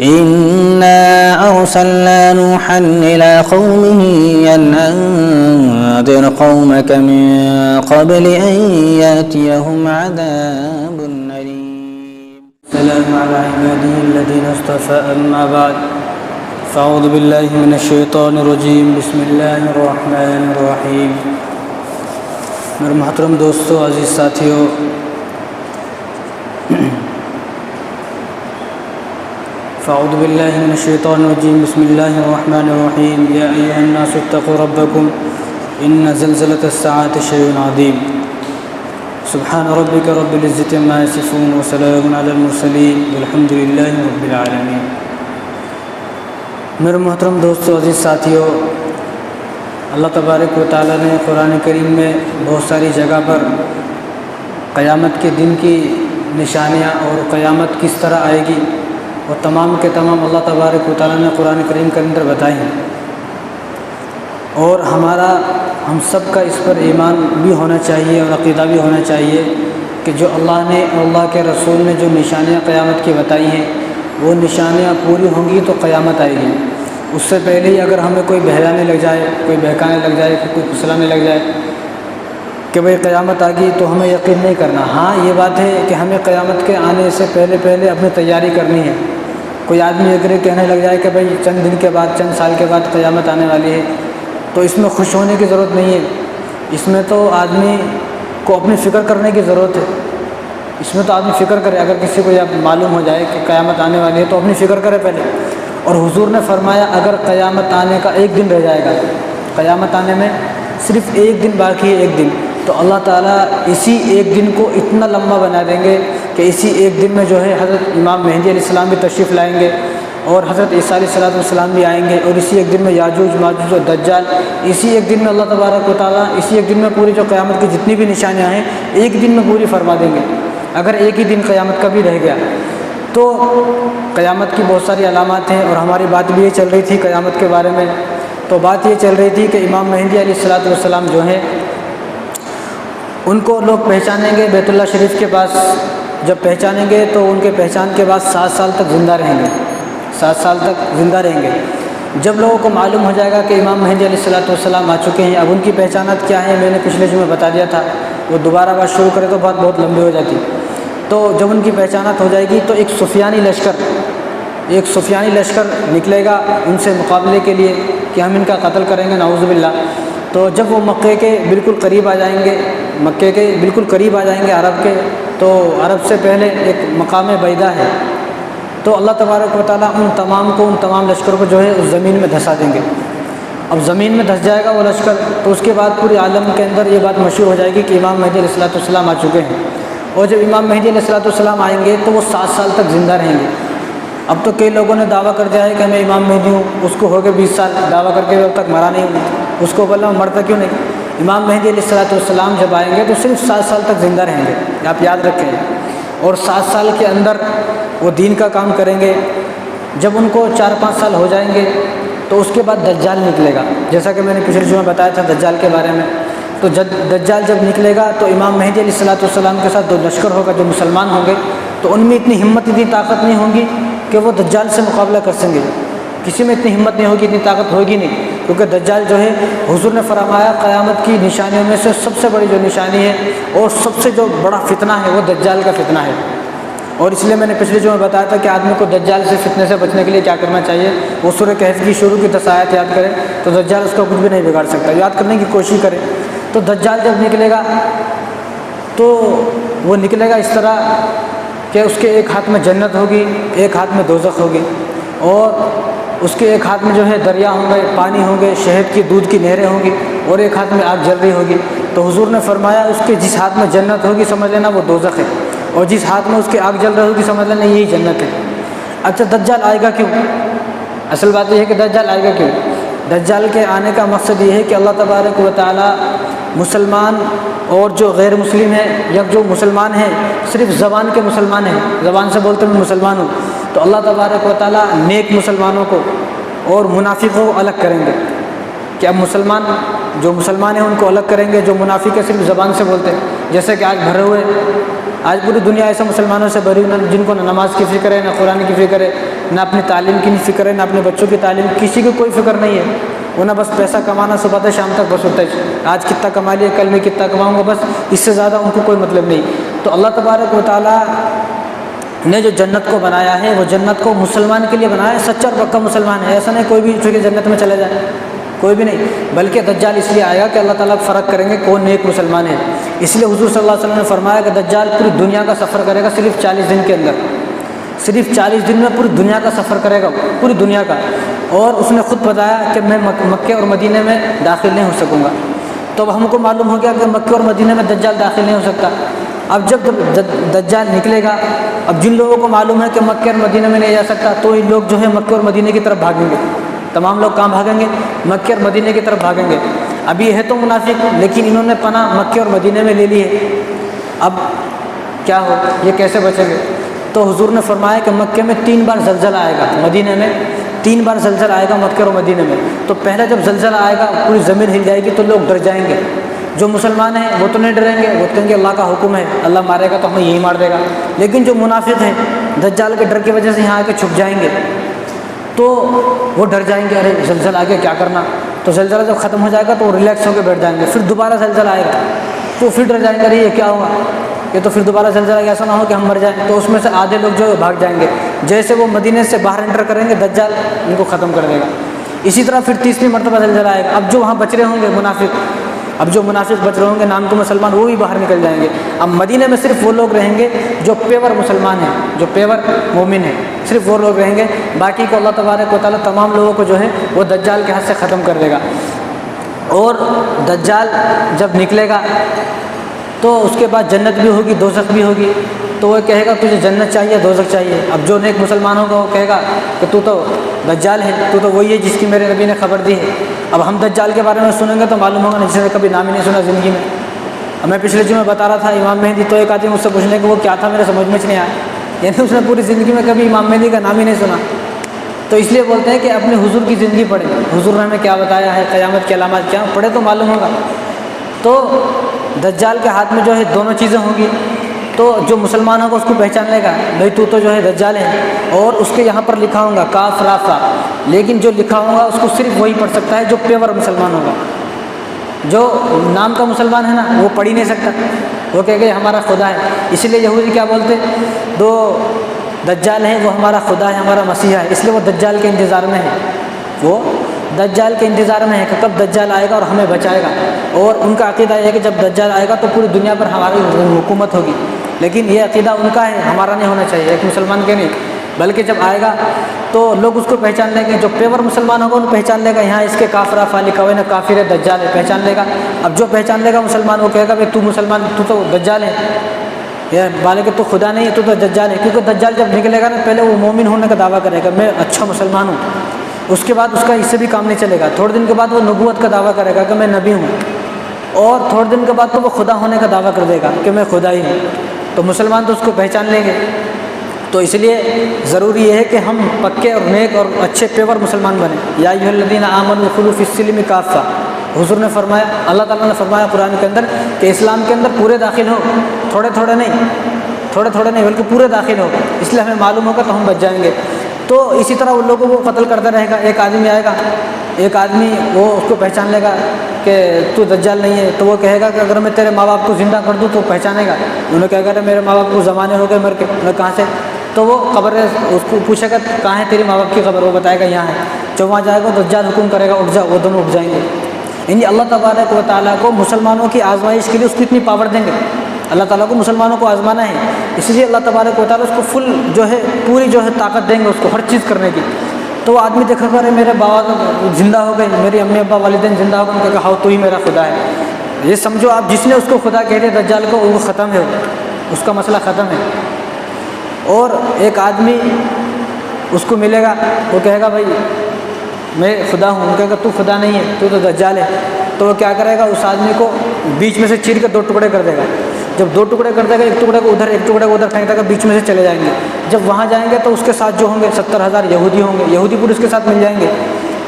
إنا أرسلنا نوحا إلى قومه أن أنذر قومك من قبل أن يأتيهم عذاب أليم. السلام على عباده الذين اصطفى أما بعد فأعوذ بالله من الشيطان الرجيم بسم الله الرحمن الرحیم. میرے محترم دوستو، عزیز ساتھیو، فأعوذ بالله من الشيطان الرجيم بسم الله الرحمن الرحيم. يا أيها الناس اتقوا ربكم إن زلزلة الساعة شيء عظيم. سبحان ربك رب العزة عما يصفون وسلام على المرسلين والحمد لله رب العالمين. میرے محترم دوستو، عزیز ساتھیو، اللہ تبارک و تعالیٰ نے قرآن کریم میں بہت ساری جگہ پر قیامت کے دن کی نشانیاں اور قیامت کس طرح آئے گی اور تمام کے تمام اللہ تبارک و تعالیٰ نے قرآن کریم کے اندر بتائی ہیں. اور ہم سب کا اس پر ایمان بھی ہونا چاہیے اور عقیدہ بھی ہونا چاہیے کہ جو اللہ نے اور اللہ کے رسول نے جو نشانیاں قیامت کی بتائی ہیں وہ نشانیاں پوری ہوں گی تو قیامت آئے گی. اس سے پہلے ہی اگر ہمیں کوئی بہلانے لگ جائے، کوئی بہکانے لگ جائے، کوئی پھسلانے لگ جائے کہ بھئی قیامت آ گئی، تو ہمیں یقین نہیں کرنا. ہاں، یہ بات ہے کہ ہمیں قیامت کے آنے سے پہلے اپنی تیاری کرنی ہے. کوئی آدمی اگر کہنے لگ جائے کہ بھئی چند دن کے بعد، چند سال کے بعد قیامت آنے والی ہے، تو اس میں خوش ہونے کی ضرورت نہیں ہے. اس میں تو آدمی کو اپنی فکر کرنے کی ضرورت ہے. اس میں تو آدمی فکر کرے. اگر کسی کو یہ معلوم ہو جائے کہ قیامت آنے والی ہے تو اپنی فکر کرے پہلے. اور حضور نے فرمایا اگر قیامت آنے کا ایک دن رہ جائے گا، قیامت آنے میں صرف ایک دن باقی ہے، ایک دن، تو اللہ تعالیٰ اسی ایک دن کو اتنا لمبا بنا دیں گے کہ اسی ایک دن میں جو ہے حضرت امام مہدی علیہ السلام بھی تشریف لائیں گے اور حضرت عیسیٰ علیہ السلام بھی آئیں گے. اور اسی ایک دن میں یاجوج ماجوج اور دجال، اسی ایک دن میں اللہ تبارک و تعالیٰ اسی ایک دن میں پوری جو قیامت کی جتنی بھی نشانیاں ہیں ایک دن میں پوری فرما دیں گے. اگر ایک ہی دن قیامت کا بھی رہ گیا تو قیامت کی بہت ساری علامات ہیں. اور ہماری بات بھی یہ چل رہی تھی قیامت کے بارے میں، تو بات یہ چل رہی تھی کہ امام مہدی علیہ السلام جو ہیں ان کو لوگ پہچانیں گے بیت اللہ شریف کے پاس. جب پہچانیں گے تو ان کے پہچان کے بعد 7 سال تک زندہ رہیں گے. 7 سال تک زندہ رہیں گے. جب لوگوں کو معلوم ہو جائے گا کہ امام مہدی علیہ السلام آ چکے ہیں، اب ان کی پہچانات کیا ہیں میں نے پچھلے جمعے بتا دیا تھا. وہ دوبارہ بات شروع کرے تو بات بہت لمبی ہو جاتی. تو جب ان کی پہچانات ہو جائے گی تو ایک سفیانی لشکر نکلے گا ان سے مقابلے کے لیے کہ ہم ان کا قتل کریں گے، نعوذ باللہ. تو جب وہ مکے کے بالکل قریب آ جائیں گے عرب کے، تو عرب سے پہلے ایک مقام بیدا ہے، تو اللہ تبارک و تعالیٰ ان تمام لشکر کو جو ہے اس زمین میں دھسا دیں گے. اب زمین میں دھس جائے گا وہ لشکر، تو اس کے بعد پورے عالم کے اندر یہ بات مشہور ہو جائے گی کہ امام مہدی علیہ السلام آ چکے ہیں. اور جب امام مہدی علیہ السلام آئیں گے تو وہ 7 سال تک زندہ رہیں گے. اب تو کئی لوگوں نے دعویٰ کر دیا ہے کہ میں امام مہدی ہوں، اس کو ہو گئے 20 سال دعویٰ کر کے اب تک مرا نہیں ہوں، اس کو بولنا مرتا کیوں نہیں. امام مہدی علیہ السلام جب آئیں گے تو صرف 7 سال تک زندہ رہیں گے، آپ یاد رکھیں. اور 7 سال کے اندر وہ دین کا کام کریں گے. جب ان کو 4-5 سال ہو جائیں گے تو اس کے بعد دجال نکلے گا، جیسا کہ میں نے پچھلے جمعے بتایا تھا دجال کے بارے میں. تو دجال جب نکلے گا تو امام مہدی علیہ السلام کے ساتھ 2 لشکر ہوگا جو مسلمان ہوں گے. تو ان میں اتنی ہمت، اتنی طاقت نہیں ہوگی کہ وہ دجال سے مقابلہ کر سکیں گے. کسی میں اتنی ہمت نہیں ہوگی، اتنی طاقت ہوگی نہیں، کیونکہ دجال جو ہے حضور نے فرمایا قیامت کی نشانیوں میں سے سب سے بڑی جو نشانی ہے اور سب سے جو بڑا فتنہ ہے وہ دجال کا فتنہ ہے. اور اس لیے میں نے پچھلے جمعے بتایا تھا کہ آدمی کو دجال سے فتنے سے بچنے کے لیے کیا کرنا چاہیے. وہ سورہ کہف کی شروع کی 10 آیات یاد کرے تو دجال اس کا کچھ بھی نہیں بگاڑ سکتا. یاد کرنے کی کوشش کرے. تو دجال جب نکلے گا تو وہ نکلے گا اس طرح کہ اس کے ایک ہاتھ میں جنت ہوگی، ایک ہاتھ میں دوزخ ہوگی، اور اس کے ایک ہاتھ میں جو ہے دریا ہوں گے، پانی ہوں گے، شہد کی دودھ کی نہریں ہوں گی، اور ایک ہاتھ میں آگ جل رہی ہوگی. تو حضور نے فرمایا اس کے جس ہاتھ میں جنت ہوگی سمجھ لینا وہ دوزخ ہے، اور جس ہاتھ میں اس کے آگ جل رہی ہوگی سمجھ لینا یہی جنت ہے. اچھا دجال آئے گا کیوں؟ اصل بات یہ ہے کہ دجال آئے گا کیوں. دجال کے آنے کا مقصد یہ ہے کہ اللہ تبارک و تعالیٰ مسلمان اور جو غیر مسلم ہیں یا جو مسلمان ہیں صرف زبان کے مسلمان ہیں، زبان سے بولتے میں مسلمان ہوں، تو اللہ تبارک و تعالیٰ نیک مسلمانوں کو اور منافقوں کو الگ کریں گے. کہ اب جو مسلمان ہیں ان کو الگ کریں گے، جو منافق ہے صرف زبان سے بولتے ہیں. جیسے کہ آج بھرے ہوئے آج پوری دنیا ایسے مسلمانوں سے بھری ہوئی جن کو نہ نماز کی فکر ہے، نہ قرآن کی فکر ہے، نہ اپنی تعلیم کی فکر ہے، نہ اپنے بچوں کی تعلیم، کسی کی کوئی فکر نہیں ہے، انہیں بس پیسہ کمانا صبح سے شام تک بس ہوتا ہے، آج کتنا کما لیا، کل میں کتنا کماؤں گا، بس اس سے زیادہ ان کو کوئی مطلب نہیں۔ تو اللہ تبارک و تعالیٰ نے جو جنت کو بنایا ہے وہ جنت کو مسلمان کے لیے بنایا ہے، سچا اور پکا مسلمان ہے، ایسا نہیں کوئی بھی کہ جنت میں چلے جائے، کوئی بھی نہیں، بلکہ دجال اس لیے آئے گا کہ اللہ تعالیٰ فرق کریں گے کون نیک مسلمان ہے۔ اس لیے حضور صلی اللہ علیہ وسلم نے فرمایا کہ دجال پوری دنیا کا سفر کرے گا صرف 40 دن کے اندر، صرف 40 دن میں پوری دنیا کا سفر کرے گا، پوری دنیا کا، اور اس نے خود بتایا کہ میں مکے اور مدینے میں داخل نہیں ہو سکوں گا۔ تو اب ہم کو معلوم ہو گیا کہ مکے اور مدینے میں دجال داخل نہیں ہو سکتا۔ اب جب دجال نکلے گا، اب جن لوگوں کو معلوم ہے کہ مکے اور مدینے میں نہیں جا سکتا تو یہ لوگ جو ہے مکے اور مدینے کی طرف بھاگیں گے، تمام لوگ کہاں بھاگیں گے؟ مکے اور مدینے کی طرف بھاگیں گے۔ اب یہ ہے تو منافق، لیکن انہوں نے پناہ مکے اور مدینے میں لے لی ہے، اب کیا ہو، یہ کیسے بچیں گے؟ تو حضور نے فرمایا کہ مکے میں 3 بار زلزلہ آئے گا، مدینے میں 3 بار زلزلہ آئے گا مکے اور مدینے میں۔ تو پہلے جب زلزلہ آئے گا پوری زمین ہل جائے گی تو لوگ ڈر جائیں گے، جو مسلمان ہیں وہ تو نہیں ڈریں گے، وہ کہیں گے اللہ کا حکم ہے، اللہ مارے گا تو ہمیں یہی مار دے گا، لیکن جو منافق ہیں دجال کے ڈر کی وجہ سے یہاں آ کے چھپ جائیں گے تو وہ ڈر جائیں گے، ارے زلزلہ آ گیا کیا کرنا۔ تو زلزلہ جب ختم ہو جائے گا تو وہ ریلیکس ہو کے بیٹھ جائیں گے، پھر دوبارہ زلزلہ آئے گا تو پھر ڈر جائیں گے، ارے یہ کیا ہوا، یہ تو پھر دوبارہ زلزلہ ایسا نہ ہو کہ ہم مر جائیں۔ تو اس میں سے آدھے لوگ جو بھاگ جائیں گے، جیسے وہ مدینے سے باہر انٹر کریں گے دجال ان کو ختم کر دے گا۔ اسی طرح پھر 30ویں مرتبہ زلزلہ آئے گا، اب جو وہاں بچ رہے ہوں گے منافق، اب جو منافق بچ رہے ہوں گے نام کے مسلمان، وہ بھی باہر نکل جائیں گے۔ اب مدینے میں صرف وہ لوگ رہیں گے جو پیور مسلمان ہیں، جو پیور مومن ہیں، صرف وہ لوگ رہیں گے، باقی کو اللہ تبارک و تعالیٰ تمام لوگوں کو جو ہے وہ دجال کے ہاتھ سے ختم کر دے گا۔ اور دجال جب نکلے گا تو اس کے بعد جنت بھی ہوگی، دوزخ بھی ہوگی، تو وہ کہے گا تجھے جنت چاہیے دوزخ چاہیے۔ اب جو نیک مسلمان ہوگا وہ کہے گا کہ تو دجال ہے، تو وہی ہے جس کی میرے نبی نے خبر دی ہے۔ اب ہم دجال کے بارے میں سنیں گے تو معلوم ہوگا جس نے کبھی نام ہی نہیں سنا زندگی میں۔ اب میں پچھلے جمعے بتا رہا تھا امام مہدی، تو ایک آدمی مجھ سے پوچھنے کہ وہ کیا تھا، میرے سمجھ میں نہیں آیا، یعنی اس نے پوری زندگی میں کبھی امام مہدی کا نام ہی نہیں سنا۔ تو اس لیے بولتے ہیں کہ اپنے حضور کی زندگی پڑھیں، حضور نے ہمیں کیا بتایا ہے، قیامت کی علامات کیا، پڑھے تو معلوم ہوگا۔ تو دجال کے ہاتھ میں جو ہے دونوں چیزیں ہوں گی، تو جو مسلمان ہوگا اس کو پہچان لے گا بھائی تو جو ہے دجال ہے، اور اس کے یہاں پر لکھا ہوگا کاف را فا، لیکن جو لکھا ہوگا اس کو صرف وہی پڑھ سکتا ہے جو پیور مسلمان ہوگا۔ جو نام کا مسلمان ہے نا وہ پڑھ ہی نہیں سکتا، وہ کہے گا یہ ہمارا خدا ہے۔ اسی لیے یہودی کیا بولتے، دو دجال ہے، وہ ہمارا خدا ہے، ہمارا مسیح ہے، اس لیے وہ دجال کے انتظار میں ہے، وہ دجال کے انتظار میں ہے کہ کب دجال آئے گا اور ہمیں بچائے گا۔ اور ان کا عقیدہ یہ ہے کہ جب دجال آئے گا تو پوری دنیا پر ہماری حکومت ہوگی، لیکن یہ عقیدہ ان کا ہے، ہمارا نہیں ہونا چاہیے، ایک مسلمان کے نہیں، بلکہ جب آئے گا تو لوگ اس کو پہچان لیں گے، جو پیور مسلمان ہوگا انہوں پہچان لے گا یہاں اس کے کافر فا لکھا ہوا ہے نا، کافر ہے دجال ہے، پہچان لے گا۔ اب جو پہچان لے گا مسلمان وہ کہے گا بھائی تو مسلمان، تو دجال ہے، یا بالکہ تو خدا نہیں ہے، تو دجال ہے، کیونکہ دجال جب نکلے گا نا پہلے وہ مومن ہونے کا دعویٰ کرے گا، میں اچھا مسلمان ہوں، اس کے بعد اس کا اس سے بھی کام نہیں چلے گا، تھوڑے دن کے بعد وہ نبوت کا دعویٰ کرے گا کہ میں نبی ہوں، اور تھوڑے دن کے بعد تو وہ خدا ہونے کا دعویٰ کر دے گا کہ میں خدا ہی ہوں۔ تو مسلمان تو اس کو پہچان لیں گے۔ تو اس لیے ضروری یہ ہے کہ ہم پکے اور نیک اور اچھے پیور مسلمان بنیں۔ یا ایھا الذین آمنوا ادخلوا فی السلم کافہ، حضور نے فرمایا، اللہ تعالیٰ نے فرمایا قرآن کے اندر کہ اسلام کے اندر پورے داخل ہو، تھوڑے تھوڑے نہیں بلکہ پورے داخل ہو، اس لیے ہمیں معلوم ہوگا تو ہم بچ جائیں گے۔ تو اسی طرح ان لوگوں کو قتل کرتا رہے گا۔ ایک آدمی آئے گا، ایک آدمی وہ اس کو پہچان لے گا کہ تو دجال نہیں ہے، تو وہ کہے گا کہ اگر میں تیرے ماں باپ کو زندہ کر دوں تو پہچانے گا۔ انہوں کہے گا میرے ماں باپ کو زمانے ہو گئے مر کے، انہیں کہاں سے؟ تو وہ قبر اس کو پوچھے گا کہاں ہے تیری ماں باپ کی قبر، وہ بتائے گا یہاں ہے۔ جب وہاں جائے گا دجال حکم کرے گا اٹھ جا، وہ دونوں اٹھ جائیں گے۔ یعنی اللہ تبارک و تعالیٰ کو مسلمانوں کی آزمائش کے لیے اس کو اتنی پاور دیں گے، اللہ تعالیٰ کو مسلمانوں کو آزمانا ہے، اس لیے اللہ تبارک و تعالیٰ اس کو فل جو ہے پوری جو ہے طاقت دیں گے اس کو ہر چیز کرنے کی۔ تو وہ آدمی دیکھا کرے میرے بابا زندہ ہو گئے، میری امی ابا والدین زندہ ہو گئے، ان کو کہا ہاؤ تو ہی میرا خدا ہے۔ یہ سمجھو آپ جس نے اس کو خدا کہہ دیا دجال کو، وہ ختم ہے، اس کا مسئلہ ختم ہے۔ اور ایک آدمی اس کو ملے گا، وہ کہے گا بھائی میں خدا ہوں، وہ کہے گا تو خدا نہیں ہے، تو دجال ہے۔ تو وہ کیا کرے گا، اس آدمی کو بیچ میں سے چیر کے 2 ٹکڑے کر دے گا۔ جب 2 ٹکڑے کر دے گا، ایک ٹکڑے کو ادھر ایک ٹکڑے کو ادھر پھینک دے گا، بیچ میں سے چلے جائیں گے۔ جب وہاں جائیں گے تو اس کے ساتھ جو ہوں گے 70,000 یہودی ہوں گے، یہودی پورے اس کے ساتھ مل جائیں گے۔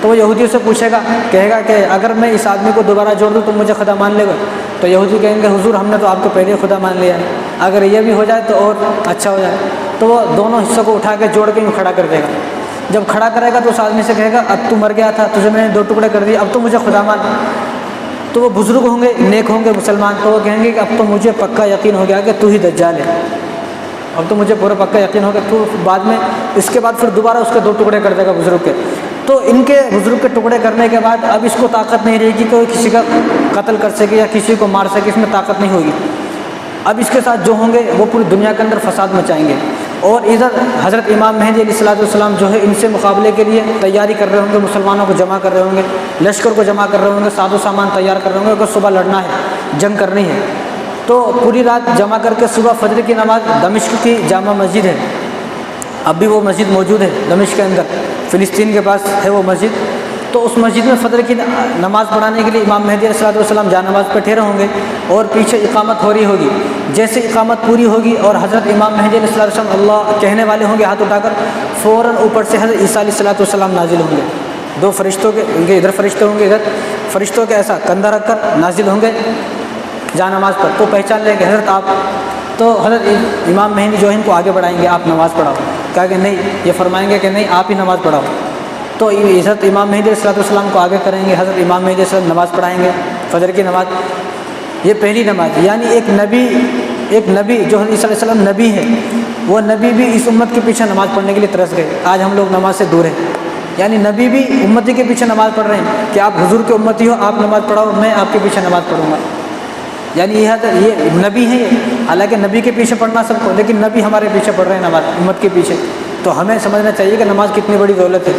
تو وہ یہودیوں سے پوچھے گا، کہے گا کہ اگر میں اس آدمی کو دوبارہ جوڑ دوں تو مجھے خدا مان لے گا؟ تو یہودی کہیں گے حضور ہم نے تو آپ کو پہلے خدا مان لیا ہے، اگر یہ بھی ہو جائے تو اور اچھا ہو جائے۔ تو وہ دونوں حصوں کو اٹھا کے جوڑ کے یوں کھڑا کر دے گا۔ جب کھڑا کرے گا تو اس آدمی سے کہے گا اب تو مر گیا تھا، تجھے میں نے 2 ٹکڑے کر دیے، اب تو مجھے خدا مان۔ تو وہ بزرگ ہوں گے، نیک ہوں گے مسلمان، تو وہ کہیں گے کہ اب تو مجھے پکا یقین ہو گیا کہ تو ہی دجال ہے، اب تو مجھے پورا پکا یقین ہو گیا۔ تو بعد میں اس کے بعد پھر دوبارہ اس کے 2 ٹکڑے کر دے گا بزرگ کے۔ تو ان کے بزرگ کے ٹکڑے کرنے کے بعد اب اس کو طاقت نہیں رہے گی کہ وہ کسی کا قتل کر سکے یا کسی کو مار سکے، اس میں طاقت نہیں ہوگی۔ اب اس کے ساتھ جو ہوں گے وہ پوری دنیا کے اندر فساد مچائیں گے، اور ادھر حضرت امام مہدی علیہ السلام جو ہے ان سے مقابلے کے لیے تیاری کر رہے ہوں گے، مسلمانوں کو جمع کر رہے ہوں گے، لشکر کو جمع کر رہے ہوں گے، ساز و سامان تیار کر رہے ہوں گے، اگر صبح لڑنا ہے، جنگ کرنی ہے۔ تو پوری رات جمع کر کے صبح فجر کی نماز، دمشق کی جامع مسجد ہے، اب بھی وہ مسجد موجود ہے دمشق کے اندر، فلسطین کے پاس ہے وہ مسجد۔ تو اس مسجد میں فجر کی نماز پڑھانے کے لیے امام مہدی علیہ السلام جا نماز پہ ٹھہرے ہوں گے، اور پیچھے اقامت ہو رہی ہوگی۔ جیسے اقامت پوری ہوگی اور حضرت امام مہدی علیہ السلام اللہ کہنے والے ہوں گے ہاتھ اٹھا کر، فوراً اوپر سے حضرت عیسیٰ علیہ السلام نازل ہوں گے، 2 فرشتوں کے، ان کے ادھر فرشتے ہوں گے، ادھر فرشتوں کے ایسا کندھا رکھ کر نازل ہوں گے جا نماز پر۔ تو پہچان لیں گے حضرت آپ، تو حضرت امام مہدی جو ہے ان کو آگے بڑھائیں گے، آپ نماز پڑھاؤ، کہا کہ نہیں، یہ فرمائیں گے کہ نہیں آپ ہی نماز پڑھاؤ۔ تو حضرت امام مہدی علیہ السلام کو آگے کریں گے، حضرت امام مہدی علیہ السلام نماز پڑھائیں گے، فجر کی نماز۔ یہ پہلی نماز، یعنی ایک نبی جو حضرت عیسیٰ علیہ السلام نبی ہے، وہ نبی بھی اس امت کے پیچھے نماز پڑھنے کے لیے ترس گئے۔ آج ہم لوگ نماز سے دور ہیں، یعنی نبی بھی امتی کے پیچھے نماز پڑھ رہے ہیں کہ آپ حضور کے امتی ہو، آپ نماز پڑھاؤ، میں آپ کے پیچھے نماز پڑھوں گا۔ یعنی یہ نبی ہیں، حالانکہ نبی کے پیچھے پڑھنا سب کو، لیکن نبی ہمارے پیچھے پڑھ رہے ہیں نماز، امت کے پیچھے۔ تو ہمیں سمجھنا چاہیے کہ نماز کتنی بڑی دولت ہے۔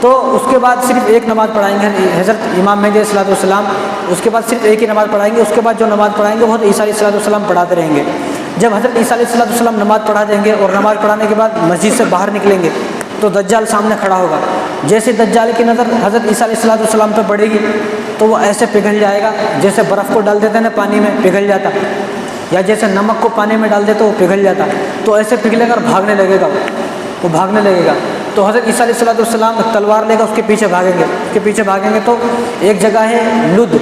تو اس کے بعد صرف ایک نماز پڑھائیں گے حضرت امام مہدی علیہ السلام، اس کے بعد صرف ایک ہی نماز پڑھائیں گے۔ اس کے بعد جو نماز پڑھائیں گے وہ حضرت عیسیٰ علیہ السلام پڑھاتے رہیں گے۔ جب حضرت عیسیٰ علیہ السلام نماز پڑھا دیں گے اور نماز پڑھانے کے بعد مسجد سے باہر نکلیں گے تو دجال سامنے کھڑا ہوگا۔ جیسے دجال کی نظر حضرت عیسیٰ علیہ السلام پہ پڑے گی تو وہ ایسے پگھل جائے گا، جیسے برف کو ڈال دیتے ہیں نا پانی میں پگھل جاتا، یا جیسے نمک کو پانی میں ڈال دیتے وہ پگھل جاتا، تو ایسے پگھلے کر بھاگنے لگے گا، وہ بھاگنے لگے گا۔ تو حضرت عیسیٰ علیہ السلام تلوار لے کر اس کے پیچھے بھاگیں گے، تو ایک جگہ ہے لد،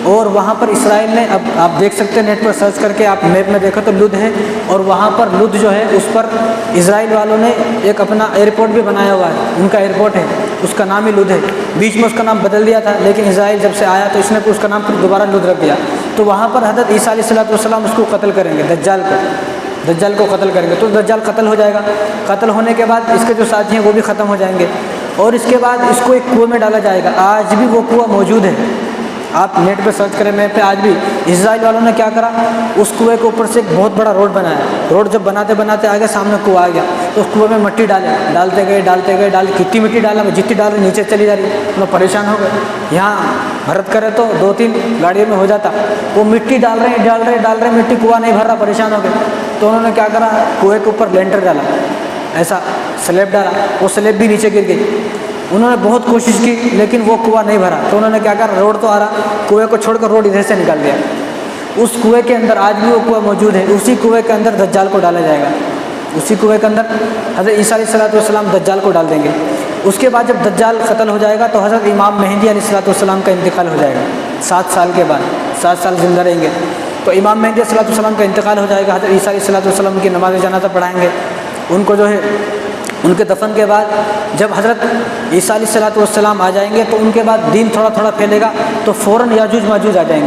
اور وہاں پر اسرائیل نے، اب آپ دیکھ سکتے ہیں نیٹ پر سرچ کر کے، آپ میپ میں دیکھو تو لد ہے، اور وہاں پر لد جو ہے اس پر اسرائیل والوں نے ایک اپنا ایئرپورٹ بھی بنایا ہوا ہے، ان کا ایئرپورٹ ہے، اس کا نام ہی لد ہے۔ بیچ میں اس کا نام بدل دیا تھا، لیکن اسرائیل جب سے آیا تو اس نے اس کا نام پھر دوبارہ لد رکھ دیا۔ تو وہاں پر حضرت عیسیٰ علیہ السلام اس کو قتل کریں گے، دجال کو قتل کریں گے۔ تو دجال قتل ہو جائے گا، قتل ہونے کے بعد اس کے جو ساتھی ہیں وہ بھی ختم ہو جائیں گے، اور اس کے بعد اس کو ایک کنویں میں ڈالا جائے گا۔ آج بھی وہ کنواں موجود ہے، آپ نیٹ پہ سرچ کریں میپ پہ، آج بھی اسرائیل والوں نے کیا کرا، اس کنویں کے اوپر سے ایک بہت بڑا روڈ بنایا۔ روڈ جب بناتے آگے سامنے کنواں آ گیا تو اس کنویں میں مٹی ڈالتے گئے، کتنی مٹی ڈالا، جتنی ڈال رہی نیچے چلی جا رہی، وہ پریشان ہو گئے۔ یہاں بھرت کرے تو 2-3 گاڑیوں میں ہو جاتا، وہ مٹی ڈال رہے مٹی، کنواں نہیں بھر رہا، پریشان ہو گئے۔ تو انہوں نے کیا کرا، کنویں کے اوپر لینٹر ڈالا، ایسا سلیب ڈالا، وہ سلیب بھی نیچے گر گئی۔ انہوں نے بہت کوشش کی لیکن وہ کنواں نہیں بھرا، تو انہوں نے کیا کرا، روڈ تو آ رہا، کنویں کو چھوڑ کر روڈ ادھر سے نکال دیا۔ اس کنویں کے اندر آج بھی وہ کنواں موجود ہے، اسی کنویں کے اندر دجال کو ڈالا جائے گا، اسی کنویں کے اندر حضرت عیسیٰ علیہ السلام دجال کو ڈال دیں گے۔ اس کے بعد جب دجال قتل ہو جائے گا تو حضرت امام مہدی علیہ السلام کا انتقال ہو جائے گا، 7 سال کے بعد، 7 سال زندہ رہیں گے۔ تو امام مہدی علیہ السلام کا انتقال ہو جائے گا، حضرت عیسیٰ علیہ السلام کی نماز جنازہ پڑھائیں گے، ان کو جو ہے ان کے دفن کے بعد جب حضرت عیسیٰ علیہ السلام آ جائیں گے تو ان کے بعد دین تھوڑا تھوڑا پھیلے گا، تو فوراً یاجوج ماجوج آ جائیں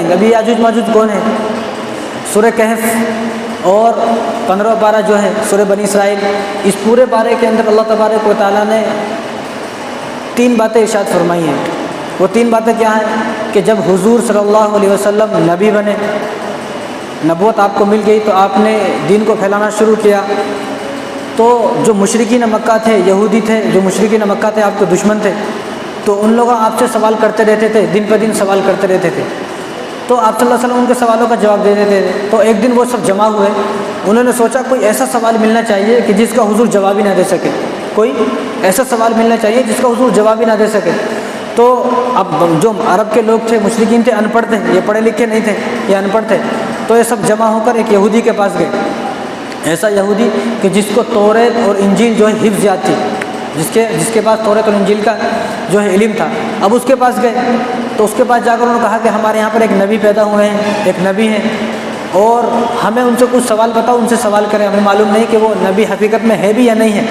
گے، ابھی یاجوج ماجوج کون ہے؟ سورہ کہف اور 15 پارہ جو ہے سورہ بنی اسرائیل، اس پورے پارے کے اندر اللہ تبارک و تعالیٰ نے 3 باتیں ارشاد فرمائی ہیں۔ وہ 3 باتیں کیا ہیں کہ جب حضور صلی اللہ علیہ وسلم نبی بنے، نبوت آپ کو مل گئی تو آپ نے دین کو پھیلانا شروع کیا، تو جو مشرکین مکہ تھے، یہودی تھے، جو مشرکین مکہ تھے آپ کے دشمن تھے، تو ان لوگ آپ سے سوال کرتے رہتے تھے، دن پہ دن سوال کرتے رہتے تھے، تو آپ صلی اللہ علیہ وسلم ان کے سوالوں کا جواب دے دیتے تھے۔ تو ایک دن وہ سب جمع ہوئے، انہوں نے سوچا کوئی ایسا سوال ملنا چاہیے کہ جس کا حضور جواب ہی نہ دے سکے، کوئی ایسا سوال ملنا چاہیے جس کا حضور جواب ہی نہ دے سکے۔ تو اب جو عرب کے لوگ تھے، مشرکین تھے، ان پڑھ تھے، یہ پڑھے لکھے نہیں تھے، یہ ان پڑھ تھے، تو یہ سب جمع ہو کر ایک یہودی کے پاس گئے، ایسا یہودی کہ جس کو توریت اور انجیل جو ہے حفظ یاد تھی، جس کے پاس توریت اور انجیل کا جو ہے علم تھا۔ اب اس کے پاس گئے تو اس کے پاس جا کر انہوں نے کہا کہ ہمارے یہاں پر ایک نبی پیدا ہوئے ہیں، ایک نبی ہیں، اور ہمیں ان سے کچھ سوال بتاؤ، ان سے سوال کریں، ہمیں معلوم نہیں کہ وہ نبی حقیقت میں ہے بھی یا نہیں ہے۔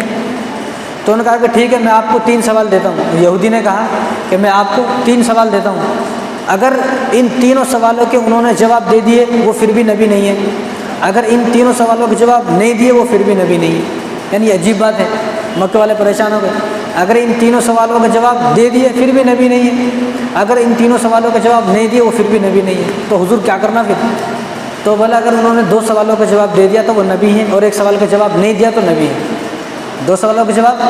تو انہوں نے کہا کہ ٹھیک ہے، میں آپ کو 3 سوال دیتا ہوں۔ یہودی نے کہا کہ میں آپ کو 3 سوال دیتا ہوں، اگر ان تینوں سوالوں کے انہوں نے جواب دے دیے وہ پھر بھی نبی نہیں ہے، اگر ان تینوں سوالوں کے جواب نہیں دیے وہ پھر بھی نبی نہیں ہے۔ یعنی عجیب بات ہے، مکہ والے پریشان ہو گئے، اگر ان تینوں سوالوں کا جواب دے دیے پھر بھی نبی نہیں ہے، اگر ان تینوں سوالوں کا جواب نہیں دیے وہ پھر بھی نبی نہیں ہے، تو حضور کیا کرنا پھر؟ تو بولا اگر انہوں نے 2 سوالوں کا جواب دے دیا تو وہ نبی ہیں، اور 1 سوال کا جواب نہیں دیا تو نبی ہے۔ 2 سوالوں کا جواب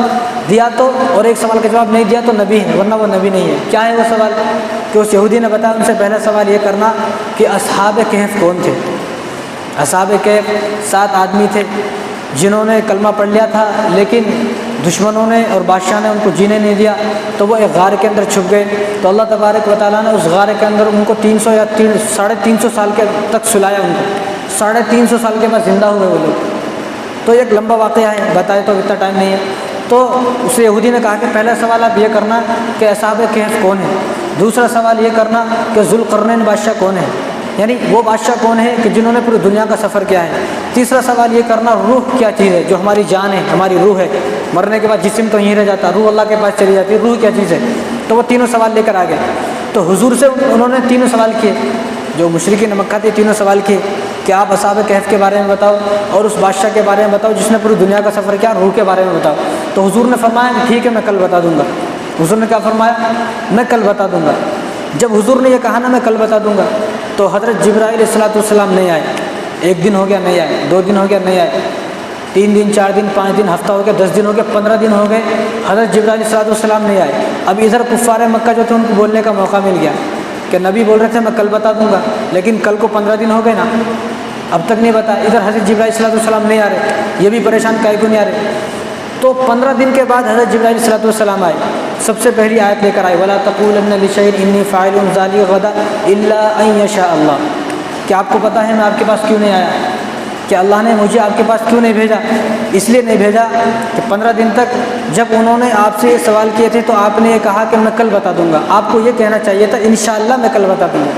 دیا تو اور 1 سوال کا جواب نہیں دیا تو نبی ہے، ورنہ وہ نبی نہیں ہے۔ کیا ہے وہ سوال؟ کہ اس یہودی نے بتایا ان سے پہلا سوال یہ کرنا کہ اصحاب کہف کون تھے۔ اصحاب کہف 7 آدمی تھے جنہوں نے کلمہ پڑھ لیا تھا، لیکن دشمنوں نے اور بادشاہ نے ان کو جینے نہیں دیا، تو وہ ایک غار کے اندر چھپ گئے۔ تو اللہ تبارک و تعالیٰ نے اس غار کے اندر ان کو 300 یا 350 سال کے تک سلایا، ان کو 350 سال کے بعد زندہ ہوئے وہ لوگ۔ تو ایک لمبا واقعہ ہے، بتائے تو اتنا ٹائم نہیں ہے۔ تو اس یہودی نے کہا کہ پہلا سوال آپ یہ کرنا کہ اصحاب کہف کون ہے، دوسرا سوال یہ کرنا کہ ذوالقرنین بادشاہ کون ہے، یعنی وہ بادشاہ کون ہے کہ جنہوں نے پوری دنیا کا سفر کیا ہے، تیسرا سوال یہ کرنا روح کیا چیز ہے، جو ہماری جان ہے، ہماری روح ہے، مرنے کے بعد جسم تو یہیں رہ جاتا، روح اللہ کے پاس چلی جاتی ہے، روح کیا چیز ہے۔ تو وہ تینوں سوال لے کر آ گئے۔ تو حضور سے انہوں نے تینوں سوال کیے، جو مشرکین مکہ تھے، تینوں سوال کیے کہ آپ اصحاب کہف کے بارے میں بتاؤ، اور اس بادشاہ کے بارے میں بتاؤ جس نے پوری دنیا کا سفر کیا، روح کے بارے میں بتاؤ۔ تو حضور نے فرمایا کہ ٹھیک ہے میں کل بتا دوں گا۔ حضور نے کیا فرمایا؟ میں کل بتا دوں گا۔ جب حضور نے یہ کہا نا میں کل بتا دوں گا، تو حضرت جبرائیل علیہ السلام نہیں آئے۔ 1 دن ہو گیا نہیں آئے، 2 دن ہو گیا نہیں آئے، 3 دن، 4 دن، 5 دن، ہفتہ ہو گیا، 10 دن ہو گیا، 15 دن ہو گئے، حضرت جبرائیل علیہ السلام نہیں آئے۔ اب ادھر کفار مکہ جو تھے ان کو بولنے کا موقع مل گیا کہ نبی بول رہے تھے میں کل بتا دوں گا، لیکن کل کو 15 دن ہو گئے نا، اب تک نہیں بتا۔ ادھر حضرت جبرائیل علیہ السلام نہیں آ رہے، یہ بھی پریشان کائے کو نہیں آ رہے۔ تو 15 دن کے بعد حضرت جبرائیل علیہ السلام آئے، سب سے پہلی آیت لے کر آئے، وَلَا تَقُولَنَّ لِشَيْءٍ إِنِّي فَاعِلٌ ذَلِكَ غَدًا إِلَّا أَن يَشَاءَ اللَّهُ۔ کہ آپ کو پتہ ہے میں آپ کے پاس کیوں نہیں آیا، کہ اللہ نے مجھے آپ کے پاس کیوں نہیں بھیجا؟ اس لیے نہیں بھیجا کہ 15 دن تک جب انہوں نے آپ سے یہ سوال کیے تھے تو آپ نے یہ کہا کہ میں کل بتا دوں گا۔ آپ کو یہ کہنا چاہیے تھا انشاءاللہ میں کل بتا دوں گا،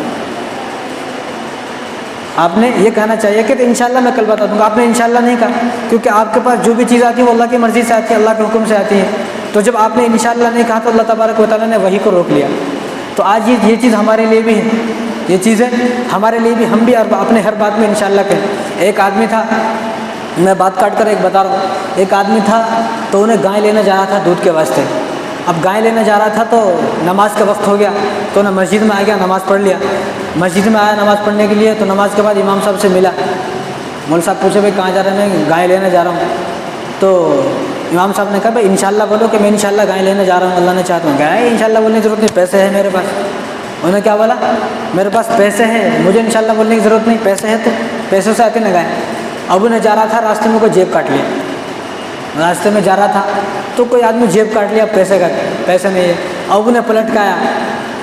آپ نے یہ کہنا چاہیے کہ انشاءاللہ میں کل بتا دوں گا۔ آپ نے انشاءاللہ نہیں کہا، کیونکہ آپ کے پاس جو بھی چیز آتی ہے وہ اللہ کی مرضی سے آتی ہے، اللہ کے حکم سے آتی ہے۔ تو جب آپ نے انشاءاللہ نہیں کہا تو اللہ تبارک و تعالیٰ نے وحی کو روک لیا۔ تو آج یہ چیز ہمارے لیے بھی ہے، یہ چیزیں ہمارے لیے بھی، ہم بھی اپنے ہر بات میں انشاءاللہ کہیں۔ ایک آدمی تھا، میں بات کاٹ کر ایک بتا رہا ہوں، ایک آدمی تھا تو انہیں گائے لینے جا رہا تھا دودھ کے واسطے۔ اب گائے لینے جا رہا تھا تو نماز کا وقت ہو گیا، تو انہیں مسجد میں آ گیا، نماز پڑھ لیا۔ مسجد میں آیا نماز پڑھنے کے لیے، تو نماز کے بعد امام صاحب سے ملا۔ مول صاحب پوچھے بھائی کہاں جا رہے ہیں؟ میں گائے لینے جا رہا ہوں۔ تو امام صاحب نے کہا بھائی انشاءاللہ بولو کہ میں انشاءاللہ گائے لینے جا رہا ہوں، اللہ نے چاہتا ہوں۔ گائے انشاءاللہ بولنے کی ضرورت نہیں، پیسے ہیں میرے پاس۔ انہوں نے کیا بولا؟ میرے پاس پیسے ہیں، مجھے انشاءاللہ بولنے کی ضرورت نہیں، پیسے ہیں تو پیسوں سے آتے نہ گائے۔ اب انہیں جا رہا تھا، راستے میں کوئی جیب کاٹ لیا، راستے میں جا رہا تھا تو کوئی آدمی جیب کاٹ لیا، پیسے نہیں ہے۔ اب انہیں پلٹ کے آیا،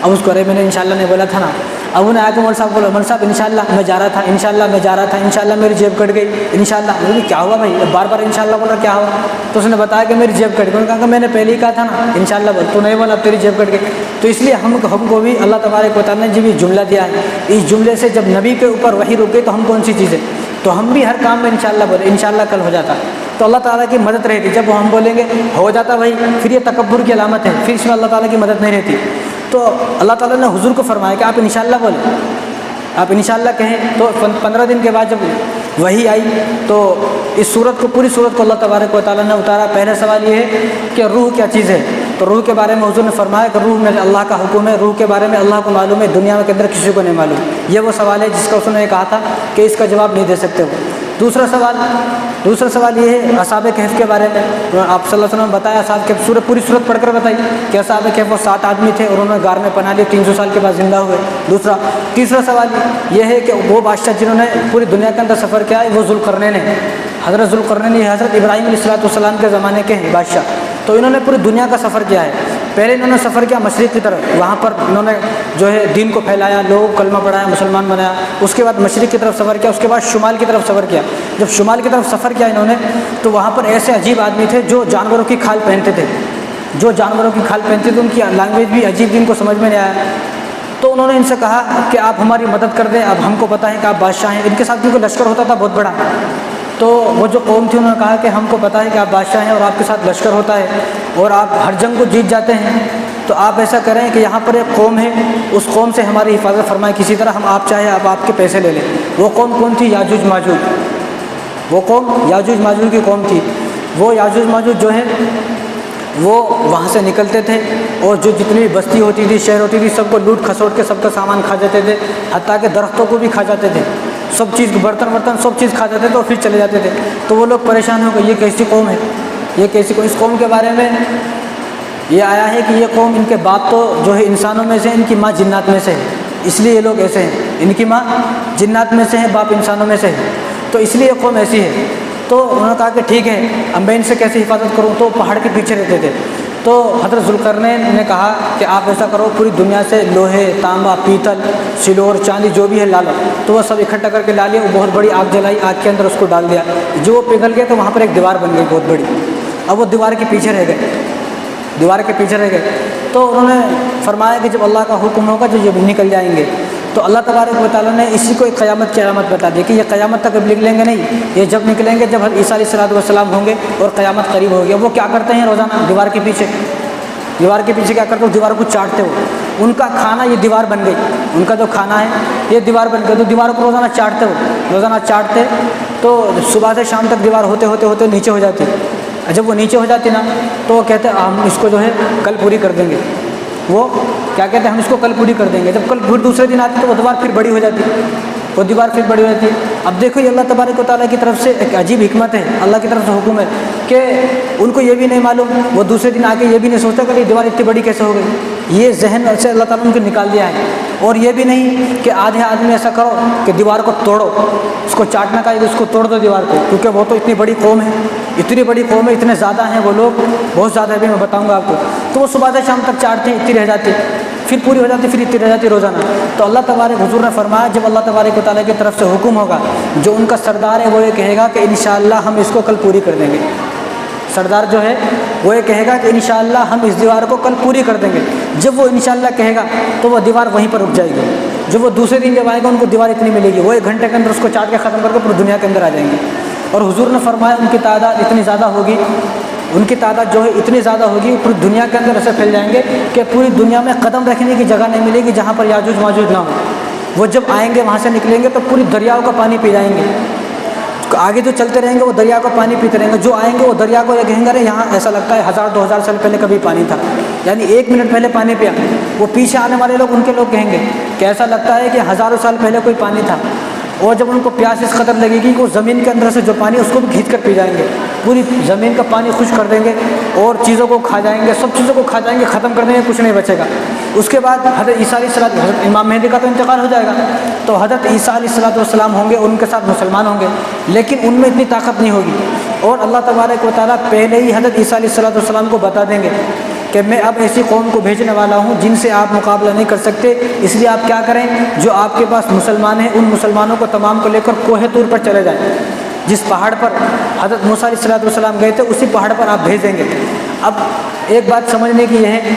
اب اس کو ارے میں نے انشاءاللہ نہیں بولا تھا نا۔ اب انہیں آ کے مول صاحب بولو، مول صاحب انشاءاللہ میں جا رہا تھا، انشاءاللہ میں جا رہا تھا، انشاءاللہ میری جیب کٹ گئی، انشاءاللہ۔ مجھے کیا ہوا بھائی، بار بار انشاءاللہ بولا کیا ہوا؟ تو اس نے بتایا کہ میری جیب کٹ گئی۔ انہوں نے کہا کہ میں نے پہلے ہی کہا تھا نا انشاءاللہ بول، تو نہیں بولا، اب تیری جیب کٹ گئی۔ تو اس لیے ہم کو بھی اللہ تبارک و تعالیٰ نے جب یہ جملہ دیا ہے، اس جملے سے جب نبی کے اوپر وحی رک گئی تو ہم کون سی چیز ہے؟ تو ہم بھی ہر کام میں انشاءاللہ بولے، انشاءاللہ کل ہو جاتا، تو اللہ تعالیٰ کی مدد رہتی۔ جب ہم بولیں گے ہو جاتا بھائی، پھر یہ تکبر کی علامت ہے، پھر اس میں اللہ تعالیٰ کی مدد نہیں رہتی۔ تو اللہ تعالیٰ نے حضور کو فرمایا کہ آپ انشاءاللہ بولیں، آپ انشاءاللہ کہیں۔ تو 15 دن کے بعد جب وحی آئی تو اس صورت کو، پوری صورت کو اللہ تبارک و تعالیٰ نے اتارا۔ پہلا سوال یہ ہے کہ روح کیا چیز ہے؟ تو روح کے بارے میں حضور نے فرمایا کہ روح میں اللہ کا حکم ہے، روح کے بارے میں اللہ کو معلوم ہے، دنیا کے اندر کسی کو نہیں معلوم۔ یہ وہ سوال ہے جس کا اس نے کہا تھا کہ اس کا جواب نہیں دے سکتے وہ۔ دوسرا سوال یہ ہے اصحاب کہف کے بارے میں۔ آپ صلی اللہ علیہ وسلم نے بتایا، اصحاب کہف پوری صورت پڑھ کر بتائی کہ اصحاب کہف وہ 7 آدمی تھے اور انہوں نے غار میں پناہ لی، 300 سال کے بعد زندہ ہوئے۔ تیسرا سوال یہ ہے کہ وہ بادشاہ جنہوں نے پوری دنیا کے اندر سفر کیا ہے وہ ذوالقرنین ہیں۔ حضرت ذوالقرنین یہ حضرت ابراہیم علیہ السلام کے زمانے کے ہیں بادشاہ، تو انہوں نے پوری دنیا کا سفر کیا ہے۔ پہلے انہوں نے سفر کیا مشرق کی طرف، وہاں پر انہوں نے جو ہے دین کو پھیلایا، لوگوں کو کلمہ پڑھایا، مسلمان بنایا۔ اس کے بعد مشرق کی طرف سفر کیا، اس کے بعد شمال کی طرف سفر کیا۔ جب شمال کی طرف سفر کیا انہوں نے تو وہاں پر ایسے عجیب آدمی تھے جو جانوروں کی کھال پہنتے تھے، ان کی لینگویج بھی عجیب، جن کو سمجھ میں نہیں آیا۔ تو انہوں نے ان سے کہا کہ آپ ہماری مدد کر دیں، اب ہم کو پتہ ہے کہ آپ بادشاہ ہیں۔ ان کے ساتھ کیونکہ لشکر ہوتا تھا بہت بڑا، تو وہ جو قوم تھی انہوں نے کہا کہ ہم کو پتہ ہے کہ آپ بادشاہ ہیں اور آپ کے ساتھ لشکر ہوتا ہے اور آپ ہر جنگ کو جیت جاتے ہیں، تو آپ ایسا کریں کہ یہاں پر ایک قوم ہے، اس قوم سے ہماری حفاظت فرمائیں، کسی طرح ہم آپ چاہے آپ کے پیسے لے لیں۔ وہ قوم کون تھی؟ یاجوج ماجوج۔ وہ قوم یاجوج ماجوج کی قوم تھی۔ وہ یاجوج ماجوج جو ہے وہ وہاں سے نکلتے تھے اور جو جتنی بھی بستی ہوتی تھی، شہر ہوتی تھی، سب کو لوٹ کھسوٹ کے سب کا سامان کھا جاتے تھے، حتیٰ کہ درختوں کو بھی کھا جاتے تھے، سب چیز برتن سب چیز کھا جاتے تھے اور پھر چلے جاتے تھے۔ تو وہ لوگ پریشان ہو گئے، یہ کیسی قوم ہے، یہ کیسی قوم؟ اس قوم کے بارے میں یہ آیا ہے کہ یہ قوم، ان کے باپ تو جو ہے انسانوں میں سے، ان کی ماں جنات میں سے ہے، اس لیے یہ لوگ ایسے ہیں۔ ان کی ماں جنات میں سے ہے، باپ انسانوں میں سے ہے، تو اس لیے یہ قوم ایسی ہے۔ تو انہوں نے کہا کہ ٹھیک ہے، اب میں ان سے کیسے حفاظت کروں؟ تو پہاڑ کے پیچھے رہتے تھے۔ تو حضرت ذوالقرنین نے کہا کہ آپ ایسا کرو، پوری دنیا سے لوہے، تانبا، پیتل، سلور، چاندی جو بھی ہے لا لو۔ تو وہ سب اکٹھا کر کے لا لیا، وہ بہت بڑی آگ جلائی، آگ کے اندر اس کو ڈال دیا، جو وہ پگھل گیا تو وہاں پر ایک دیوار بن گئی بہت بڑی۔ اب وہ دیوار کے پیچھے رہ گئے، دیوار کے پیچھے رہ گئے۔ تو انہوں نے فرمایا کہ جب اللہ کا حکم ہوگا جو یہ نکل جائیں گے۔ تو اللہ تبارک و تعالیٰ نے اسی کو ایک قیامت کی علامت بتا دی کہ یہ قیامت تک اب نکلیں گے نہیں، یہ جب نکلیں گے جب عیسیٰ علیہ السلام ہوں گے اور قیامت قریب ہوگی۔ وہ کیا کرتے ہیں روزانہ دیوار کے پیچھے کیا کرتے ہو؟ دیوار کو چاٹتے ہو۔ ان کا کھانا یہ دیوار بن گئی، ان کا جو کھانا ہے یہ دیوار بن گئی، تو دیواروں کو روزانہ چاٹتے ہو، روزانہ چاٹتے تو صبح سے شام تک دیوار ہوتے ہوتے ہوتے نیچے ہو جاتی۔ جب وہ نیچے ہو جاتی نا تو وہ کہتے ہیں ہم اس کو جو ہے کل پوری کر دیں گے۔ وہ کیا کہتے ہیں؟ ہم اس کو کل پوری کر دیں گے۔ جب کل پھر دوسرے دن آتی تو وہ دیوار پھر بڑی ہو جاتی، وہ دیوار پھر بڑی ہو جاتی ہے۔ اب دیکھو یہ اللہ تبارک و تعالیٰ کی طرف سے ایک عجیب حکمت ہے، اللہ کی طرف سے حکم ہے کہ ان کو یہ بھی نہیں معلوم، وہ دوسرے دن آ کے یہ بھی نہیں سوچتا کہ یہ دیوار اتنی بڑی کیسے ہو گئی۔ یہ ذہن سے اللہ تعالیٰ نے ان کو نکال دیا ہے۔ اور یہ بھی نہیں کہ آدھے آدمی ایسا کرو کہ دیوار کو توڑو، اس کو چاٹنا کا اس کو توڑ دو دیوار کو، کیونکہ وہ تو اتنی بڑی قوم ہے، اتنی بڑی قوم ہے، اتنے زیادہ ہیں وہ لوگ، بہت زیادہ بھی میں بتاؤں گا آپ کو۔ تو وہ صبح سے شام تک چاٹتے ہیں، اتنی رہ جاتی، پھر پوری ہو جاتی، پھر اتنی رہ جاتی روزانہ۔ تو اللہ تبارک حضور نے فرمایا جب اللہ تبارک و تعالیٰ کی طرف سے حکم ہوگا، جو ان کا سردار ہے وہ یہ کہے گا کہ انشاءاللہ ہم اس کو کل پوری کر دیں گے۔ سردار جو ہے وہ یہ کہے گا کہ انشاءاللہ ہم اس دیوار کو کل پوری کر دیں گے۔ جب وہ انشاءاللہ کہے گا تو وہ دیوار وہیں پر رک جائے گی۔ جب وہ دوسرے دن جب آئے گا ان کو دیوار اتنی ملے گی، وہ 1 گھنٹے کے اندر اس کو چاٹ کے ختم کر کے پوری دنیا کے اندر آ جائیں گے۔ اور حضور نے فرمایا ان کی تعداد اتنی زیادہ ہوگی، ان کی تعداد جو ہے اتنی زیادہ ہوگی، پوری دنیا کے اندر ایسے پھیل جائیں گے کہ پوری دنیا میں قدم رکھنے کی جگہ نہیں ملے گی جہاں پر یاجوج ماجوج نہ ہو۔ وہ جب آئیں گے وہاں سے نکلیں گے تو پوری دریاؤں کا پانی پی جائیں گے۔ آگے جو چلتے رہیں گے وہ دریا کا پانی پیتے رہیں گے، جو آئیں گے وہ دریا کو یہ کہیں گے ارے یہاں ایسا لگتا ہے 1000-2000 سال پہلے کبھی پانی تھا، یعنی 1 منٹ پہلے پانی پیا۔ وہ پیچھے آنے والے لوگ ان کے لوگ کہیں گے کہ ایسا لگتا ہے کہ ہزاروں سال پہلے کوئی پانی تھا۔ اور جب ان کو پیاس اس قدر لگے گی کہ وہ زمین کے اندر سے جو پانی اس کو بھی کھینچ کر پی جائیں گے، پوری زمین کا پانی خشک کر دیں گے اور چیزوں کو کھا جائیں گے، سب چیزوں کو کھا جائیں گے، ختم کر دیں گے، کچھ نہیں بچے گا۔ اس کے بعد حضرت عیسیٰ علیہ السلام، حضرت امام مہدی کا تو انتقال ہو جائے گا، تو حضرت عیسیٰ علیہ السلام ہوں گے، ان کے ساتھ مسلمان ہوں گے، لیکن ان میں اتنی طاقت نہیں ہوگی۔ اور اللہ تبارک و تعالیٰ پہلے ہی حضرت عیسیٰ علیہ السلام کو بتا دیں گے کہ میں اب ایسی قوم کو بھیجنے والا ہوں جن سے آپ مقابلہ نہیں کر سکتے، اس لیے آپ کیا کریں، جو آپ کے پاس مسلمان ہیں ان مسلمانوں کو تمام کو لے کر کوہ طور پر چلے جائیں۔ جس پہاڑ پر حضرت موسیٰ علیہ السلام گئے تھے اسی پہاڑ پر آپ بھیج دیں گے۔ اب ایک بات سمجھنے کی یہ ہے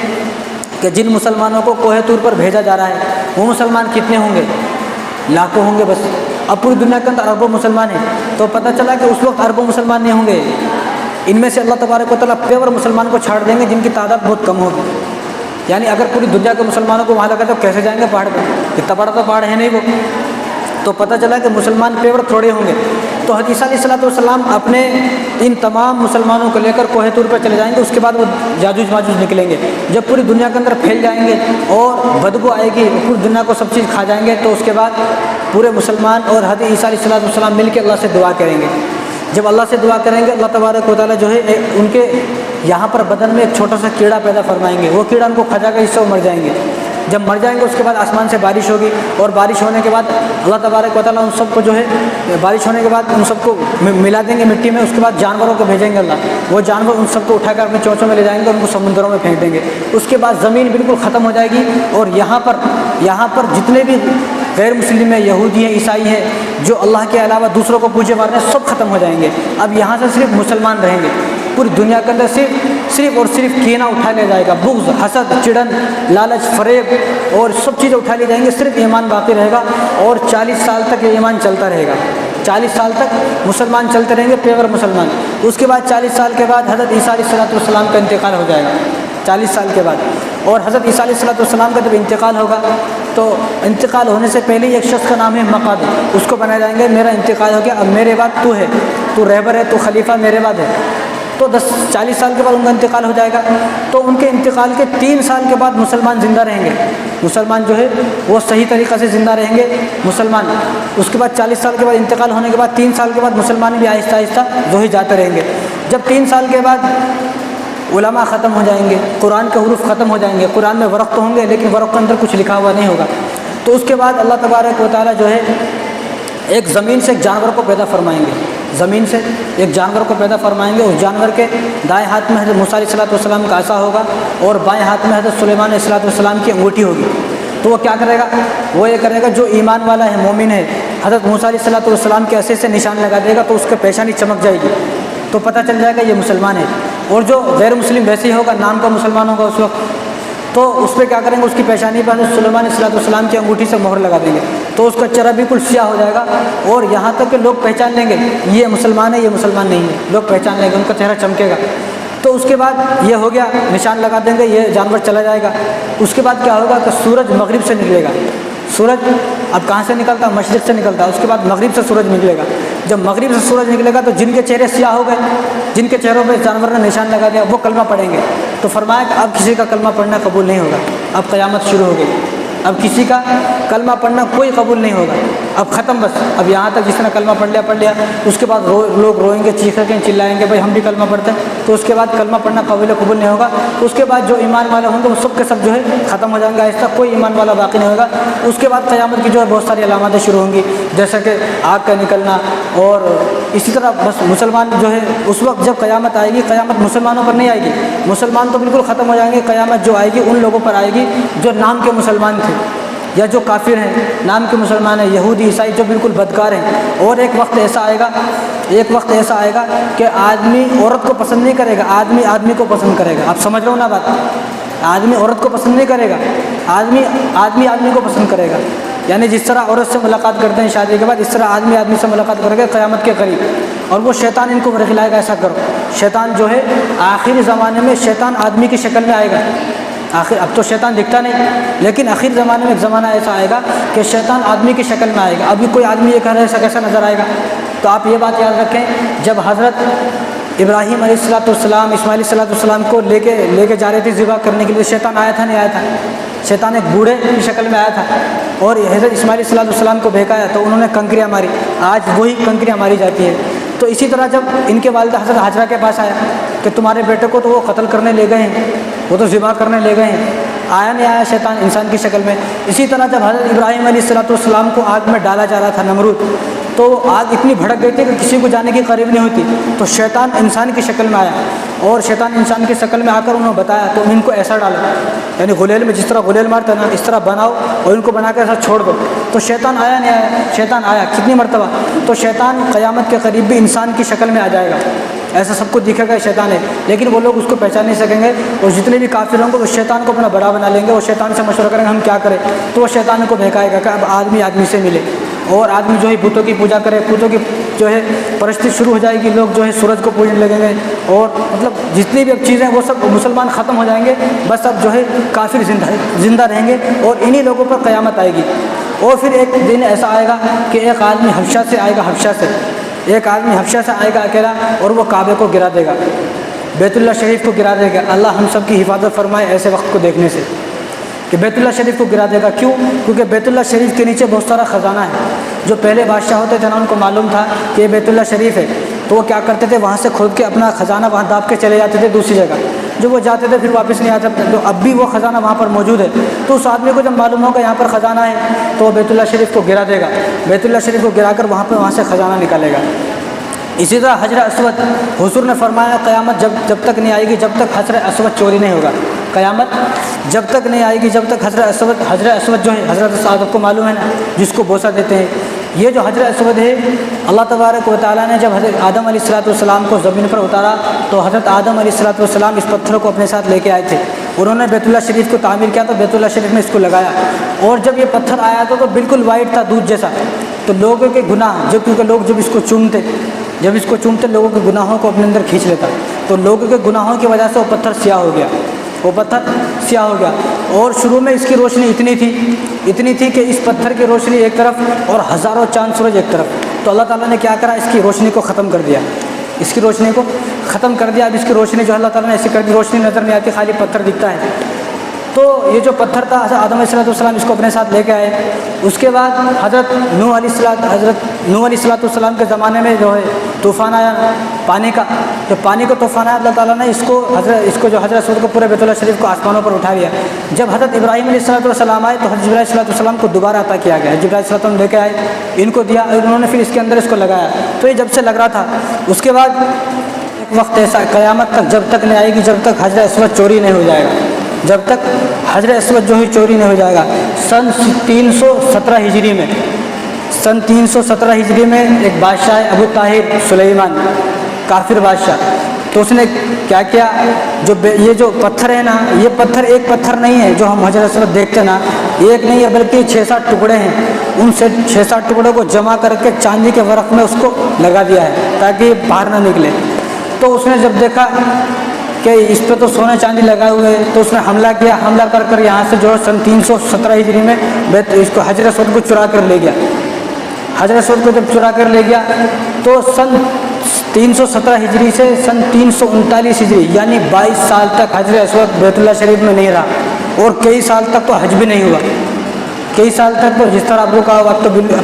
کہ جن مسلمانوں کو کوہ طور پر بھیجا جا رہا ہے وہ مسلمان کتنے ہوں گے؟ لاکھوں ہوں گے بس۔ اب پوری دنیا کے اندر اربوں مسلمان ہیں، تو پتہ چلا کہ اس وقت اربوں مسلمان نہیں ہوں گے، ان میں سے اللہ تبارک و تعالیٰ پیور مسلمان کو چھاڑ دیں گے جن کی تعداد بہت کم ہوگی۔ یعنی اگر پوری دنیا کے مسلمانوں کو وہاں لگا تو کیسے جائیں گے پہاڑ پر، اتنا بڑا تو پہاڑ ہے نہیں وہ، تو پتہ چلا کہ مسلمان پیور تھوڑے ہوں گے۔ تو حضرت عیسیٰ علیہ السلام اپنے ان تمام مسلمانوں کو لے کر کوہ طور پر چلے جائیں گے، اس کے بعد وہ یاجوج ماجوج نکلیں گے، جب پوری دنیا کے اندر پھیل جائیں گے اور بدبو آئے گی، پوری دنیا کو سب چیز کھا جائیں گے، تو اس کے بعد پورے مسلمان اور حضرت عیسیٰ علیہ السلام مل کے اللہ سے دعا کریں گے۔ جب اللہ سے دعا کریں گے اللہ تبارک و تعالیٰ جو ہے ان کے یہاں پر بدن میں ایک چھوٹا سا کیڑا پیدا فرمائیں گے، وہ کیڑا ان کو کھا جائے گا، اس سے وہ مر جائیں گے۔ جب مر جائیں گے اس کے بعد آسمان سے بارش ہوگی، اور بارش ہونے کے بعد اللہ تبارک و تعالیٰ ان سب کو جو ہے بارش ہونے کے بعد ان سب کو ملا دیں گے مٹی میں، اس کے بعد جانوروں کو بھیجیں گے اللہ، وہ جانور ان سب کو اٹھا کر اپنے چونچوں میں لے جائیں گے، ان کو سمندروں میں پھینک دیں گے۔ اس کے بعد زمین بالکل ختم ہو جائے گی، اور یہاں پر جتنے بھی غیر مسلم ہیں، یہودی ہیں، عیسائی ہیں، جو اللہ کے علاوہ دوسروں کو پوجے مارنے، سب ختم ہو جائیں گے۔ اب یہاں سے صرف مسلمان رہیں گے، پوری دنیا کے اندر صرف اور صرف کینہ اٹھا لیا جائے گا، بغض، حسد، چڑن، لالچ، فریب اور سب چیزیں اٹھا لی جائیں گی، صرف ایمان باقی رہے گا، اور 40 سال تک یہ ایمان چلتا رہے گا، 40 سال تک مسلمان چلتے رہیں گے، پیور مسلمان۔ اس کے بعد 40 سال کے بعد حضرت عیسیٰ علیہ السلام کا انتقال ہو جائے گا، 40 سال کے بعد۔ اور حضرت عیسیٰ علیہ السلام کا جب انتقال ہوگا تو انتقال ہونے سے پہلے ایک شخص کا نام ہے مقعد، اس کو بنائے جائیں گے، میرا انتقال ہو گیا، اب میرے بعد تو ہے، تو رہبر ہے، تو خلیفہ میرے بعد ہے۔ تو 40 سال کے بعد ان کا انتقال ہو جائے گا، تو ان کے انتقال کے 3 سال کے بعد مسلمان زندہ رہیں گے، مسلمان جو ہے وہ صحیح طریقہ سے زندہ رہیں گے مسلمان۔ اس کے بعد 40 سال کے بعد انتقال ہونے کے بعد 3 سال کے بعد مسلمان بھی آہستہ آہستہ جو ہے جاتے رہیں گے۔ جب 3 سال کے بعد علماء ختم ہو جائیں گے، قرآن کے حروف ختم ہو جائیں گے، قرآن میں ورق تو ہوں گے لیکن ورق کے اندر کچھ لکھا ہوا نہیں ہوگا، تو اس کے بعد اللہ تبارک و تعالیٰ جو ہے ایک زمین سے ایک جانور کو پیدا فرمائیں گے، زمین سے ایک جانور کو پیدا فرمائیں گے۔ اس جانور کے دائیں ہاتھ میں حضرت موسیٰ علیہ السلام کا عصا ہوگا اور بائیں ہاتھ میں حضرت سلیمان علیہ السلام کی انگوٹھی ہوگی۔ تو وہ کیا کرے گا؟ وہ یہ کرے گا، جو ایمان والا ہے، مومن ہے، حضرت موسیٰ علیہ السلام کے عصے سے نشان لگا دے گا تو اس کے پیشانی چمک جائے گی، تو پتہ چل جائے گا یہ مسلمان ہے۔ اور جو غیر مسلم ویسے ہی ہوگا، نام کا مسلمان ہوگا اس وقت، تو اس پہ کیا کریں گے؟ اس کی پیشانی پر حضرت سلیمان علیہ السلام کی انگوٹھی سے مہر لگا دیں گے، تو اس کا چہرہ بالکل سیاہ ہو جائے گا، اور یہاں تک کہ لوگ پہچان لیں گے یہ مسلمان ہے، یہ مسلمان نہیں ہے، لوگ پہچان لیں گے، ان کا چہرہ چمکے گا۔ تو اس کے بعد یہ ہو گیا، نشان لگا دیں گے، یہ جانور چلا جائے گا۔ اس کے بعد کیا ہوگا کہ سورج مغرب سے نکلے گا، سورج اب کہاں سے نکلتا ہے؟ مشرق سے نکلتا ہے، اس کے بعد مغرب سے سورج نکلے گا۔ جب مغرب سے سورج نکلے گا تو جن کے چہرے سیاہ ہو گئے، جن کے چہروں پہ جانور نے نشان لگا دیا، وہ کلمہ پڑھیں گے، تو فرمایا کہ اب کسی کا کلمہ پڑھنا قبول نہیں ہوگا، اب قیامت شروع ہو گئی، اب کسی کا کلمہ پڑھنا کوئی قبول نہیں ہوگا، اب ختم، بس اب یہاں تک جس نے کلمہ پڑھ لیا، اس کے بعد لوگ روئیں گے، چیخیں گے، چلائیں گے، بھائی ہم بھی کلمہ پڑھتے ہیں، تو اس کے بعد کلمہ پڑھنا قبول نہیں ہوگا۔ اس کے بعد جو ایمان والے ہوں گے وہ سب کے سب جو ہے ختم ہو جائیں گے، آہستہ کوئی ایمان والا باقی نہیں ہوگا۔ اس کے بعد قیامت کی جو ہے بہت ساری علاماتیں شروع ہوں گی، جیسا کہ آگ کا نکلنا، اور اسی طرح بس مسلمان جو ہے اس وقت جب قیامت آئے گی، قیامت مسلمانوں پر نہیں آئے گی، مسلمان تو بالکل ختم ہو جائیں گے، قیامت جو آئے گی ان لوگوں پر آئے گی جو نام کے مسلمان تھے یا جو کافر ہیں، نام کے مسلمان ہیں، یہودی عیسائی جو بالکل بدکار ہیں۔ اور ایک وقت ایسا آئے گا کہ آدمی عورت کو پسند نہیں کرے گا، آدمی آدمی کو پسند کرے گا۔ آپ سمجھ رہے ہو نا بات؟ آدمی عورت کو پسند نہیں کرے گا، آدمی آدمی کو پسند کرے گا، یعنی جس طرح عورت سے ملاقات کرتے ہیں شادی کے بعد، اس طرح آدمی آدمی سے ملاقات کرے گا قیامت کے قریب، اور وہ شیطان ان کو ورغلائے گا ایسا کرو۔ شیطان جو ہے آخری زمانے میں شیطان آدمی کی شکل میں آئے گا، اب تو شیطان دکھتا نہیں، لیکن آخر زمانے میں ایک زمانہ ایسا آئے گا کہ شیطان آدمی کی شکل میں آئے گا۔ ابھی کوئی آدمی یہ کہہ رہا ہے ایسا کیسا نظر آئے گا؟ تو آپ یہ بات یاد رکھیں، جب حضرت ابراہیم علیہ السلام اسماعیل علیہ السلام کو لے کے جا رہے تھے ذبح کرنے کے لیے، شیطان آیا تھا نہیں آیا تھا؟ شیطان ایک بوڑھے کی شکل میں آیا تھا اور حضرت اسماعیل علیہ السلام کو بہکایا تو انہوں نے کنکریاں ماری، آج وہی کنکریاں ماری جاتی ہے۔ تو اسی طرح جب ان کے والدہ حضرت حاجرہ کے پاس آیا کہ تمہارے بیٹے کو تو وہ قتل کرنے لے گئے ہیں، وہ تو ذبح کرنے لے گئے ہیں، آیا نہیں آیا شیطان انسان کی شکل میں؟ اسی طرح جب حضرت ابراہیم علیہ السلام کو آگ میں ڈالا جا رہا تھا نمرود، تو آگ اتنی بھڑک گئی تھی کہ کسی کو جانے کی قریب نہیں ہوتی، تو شیطان انسان کی شکل میں آیا، اور شیطان انسان کی شکل میں آ کر انہوں نے بتایا تو ان کو ایسا ڈالو، یعنی غلیل میں جس طرح غلیل مارتا ہے نا، اس طرح بناؤ اور ان کو بنا کے ایسا چھوڑ دو۔ تو شیطان آیا نہیں آیا؟ شیطان آیا، کتنی مرتبہ؟ تو شیطان قیامت کے قریب بھی انسان کی شکل میں آ جائے گا، ایسا سب کو دکھے گا شیطان ہے، لیکن وہ لوگ اس کو پہچان نہیں سکیں گے، اور جتنے بھی کافر ہوں گے وہ شیطان کو اپنا بڑا بنا لیں گے، وہ شیطان سے مشورہ کریں گے ہم کیا کریں، تو وہ شیطان کو بہکائے گا کہ اب آدمی آدمی سے ملے، اور آدمی جو ہے بتوں کی پوجا کرے، بتوں کی جو ہے پرستی شروع ہو جائے گی، لوگ جو ہے سورج کو پوجنے لگیں گے، اور مطلب جتنی بھی اب چیزیں وہ سب مسلمان ختم ہو جائیں گے، بس اب جو ہے کافر زندہ رہیں گے، اور انہی لوگوں پر قیامت آئے گی۔ اور پھر ایک دن ایسا آئے گا کہ ایک آدمی حبشہ سے آئے گا، ایک آدمی حبشہ سے آئے گا اکیلا، اور وہ کعبے کو گرا دے گا، بیت اللہ شریف کو گرا دے گا۔ اللہ ہم سب کی حفاظت فرمائے ایسے وقت کو دیکھنے سے، کہ بیت اللہ شریف کو گرا دے گا۔ کیوں؟ کیونکہ بیت اللہ شریف کے نیچے بہت سارا خزانہ ہے، جو پہلے بادشاہ ہوتے تھے نا ان کو معلوم تھا کہ یہ بیت اللہ شریف ہے، تو وہ کیا کرتے تھے، وہاں سے کھود کے اپنا خزانہ وہاں داب کے چلے جاتے تھے دوسری جگہ، جو وہ جاتے تھے پھر واپس نہیں آتے، تو اب بھی وہ خزانہ وہاں پر موجود ہے۔ تو اس آدمی کو جب معلوم ہوگا یہاں پر خزانہ ہے تو وہ بیت اللہ شریف کو گرا دے گا، بیت اللہ شریف کو گرا کر وہاں سے خزانہ نکالے گا۔ اسی طرح حجر اسود، حضور نے فرمایا قیامت جب تک نہیں آئے گی جب تک حجر اسود چوری نہیں ہوگا، قیامت جب تک نہیں آئے گی جب تک حجر اسود جو ہے حضرت صادق کو معلوم ہے نا، جس کو بوسہ دیتے ہیں، یہ جو حجر اسود ہے، اللہ تبارک و تعالیٰ نے جب حضرت آدم علیہ السلام کو زمین پر اتارا تو حضرت آدم علیہ السلام اس پتھر کو اپنے ساتھ لے کے آئے تھے. انہوں نے بیت اللہ شریف کو تعمیر کیا تو بیت اللہ شریف میں اس کو لگایا، اور جب یہ پتھر آیا تو بالکل وائٹ تھا، دودھ جیسا. تو لوگوں کے گناہ، کیونکہ لوگ جب اس کو چومتے لوگوں کے گناہوں کو اپنے اندر کھینچ لیتا، تو لوگوں کے گناہوں کی وجہ سے وہ پتھر سیاہ ہو گیا. اور شروع میں اس کی روشنی اتنی تھی کہ اس پتھر کی روشنی ایک طرف اور ہزاروں چاند سورج ایک طرف. تو اللہ تعالیٰ نے کیا کرا، اس کی روشنی کو ختم کر دیا. اب اس کی روشنی جو اللہ تعالیٰ نے ایسی کر دی، روشنی نظر نہیں آتی، خالی پتھر دکھتا ہے. تو یہ جو پتھر تھا آدم علیہ السلام اس کو اپنے ساتھ لے کے آئے. اس کے بعد حضرت نوح علیہ السلام کے زمانے میں جو ہے طوفان آیا پانی کا. تو پانی کو طوفان آیا، اللہ تعالیٰ نے اس کو جو حضرت اسود کو پورے بیت اللہ شریف کو آسمانوں پر اٹھا لیا. جب حضرت ابراہیم علیہ السلام آئے تو حضرت جبرائیل علیہ السلام کو دوبارہ عطا کیا گیا. جبرائیل علیہ السلام لے کے آئے، ان کو دیا، اور انہوں نے پھر اس کے اندر اس کو لگایا. تو یہ جب سے لگ رہا تھا، اس کے بعد ایک وقت ایسا قیامت تک جب تک نہیں آئے گی جب تک حجر اسود چوری نہیں ہو جائے گا، جب تک حجر اسود جو ہے چوری نہیں ہو جائے گا. سن 317 ہجری میں ایک بادشاہ ہے ابو طاہر سلیمان، کافر بادشاہ. تو اس نے کیا کیا، یہ جو پتھر ہے نا، یہ پتھر ایک پتھر نہیں ہے جو ہم حجر اسود دیکھتے نا، ایک نہیں ہے بلکہ 6-7 ٹکڑے ہیں. ان سے 6-7 ٹکڑوں کو جمع کر کے چاندی کے ورق میں اس کو لگا دیا ہے تاکہ یہ باہر نہ نکلے. تو اس نے جب دیکھا کہ اس پہ تو سونے چاندی لگائے ہوئے، تو اس نے حملہ کر یہاں سے جو سن 317 ہجری میں اس کو حجر اسود کو چرا کر لے گیا. حجر اسود کو جب چرا کر لے گیا تو سن 317 ہجری سے سن 339 ہجری یعنی 22 سال تک حجر اسود بیت اللہ شریف میں نہیں رہا، اور کئی سال تک تو حج بھی نہیں ہوا. کئی سال تک تو جس طرح اب رکا ہوگا، اب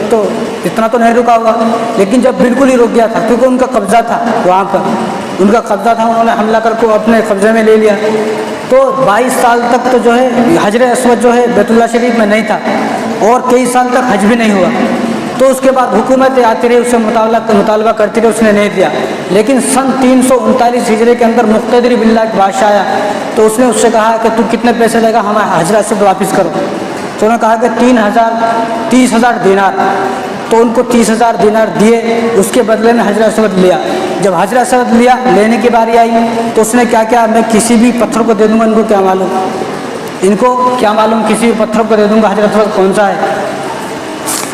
تو اتنا تو نہیں رکا ہوگا، لیکن جب بالکل ہی رک گیا تھا کیونکہ ان کا قبضہ تھا وہاں پر، انہوں نے حملہ کر کے اپنے قبضے میں لے لیا. تو 22 سال تک تو جو ہے حجر اسود جو ہے بیت اللہ شریف میں نہیں تھا، اور کئی سال تک حج بھی نہیں ہوا. تو اس کے بعد حکومتیں آتی رہی، اس سے مطالبہ کرتی رہی، اس نے نہیں دیا. لیکن سن 339 ہجری کے اندر مقتدر باللہ ایک بادشاہ آیا، تو اس نے اس سے کہا کہ تو کتنے پیسے لے گا، ہمیں حجر اسود واپس کرو. تو انہوں نے کہا کہ 30,000 دینار. تو ان کو 30,000 دینار دیے، اس کے بدلے میں حجر اسود لیا. جب حجر اسود لینے کی باری آئی تو اس نے کیا، میں کسی بھی پتھر کو دے دوں گا، ان کو کیا معلوم کسی بھی پتھر کو دے دوں گا حجر اسود کون سا ہے.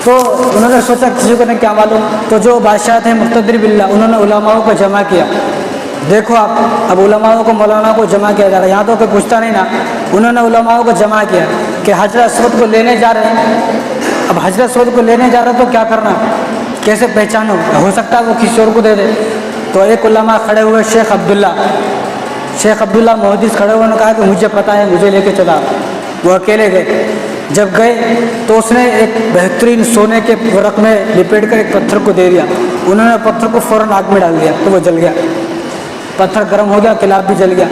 تو انہوں نے سوچا کسی کو نہیں کیا معلوم. تو جو بادشاہ تھے مقتدر باللہ، انہوں نے علماء کو جمع کیا. دیکھو آپ، اب علماء کو مولانا کو جمع کیا جا رہا ہے، یہاں تو کوئی پوچھتا نہیں نا. انہوں نے علماء کو جمع کیا کہ حجر اسود کو لینے جا رہے ہیں. اب حجر اسود کو لینے جا رہے تو کیا کرنا، کیسے پہچانو، ہو سکتا ہے وہ کسی اور کو دے دے. تو ایک علماء کھڑے ہوئے، شیخ عبداللہ محدث کھڑے ہوئے، نے کہا کہ مجھے پتہ ہے، مجھے لے کے چلا. وہ اکیلے گئے. جب گئے تو اس نے ایک بہترین سونے کے ورق میں لپیٹ کر ایک پتھر کو دے دیا. انہوں نے پتھر کو فوراً آگ میں ڈال دیا تو وہ جل گیا. پتھر گرم ہو گیا، قلاب بھی جل گیا.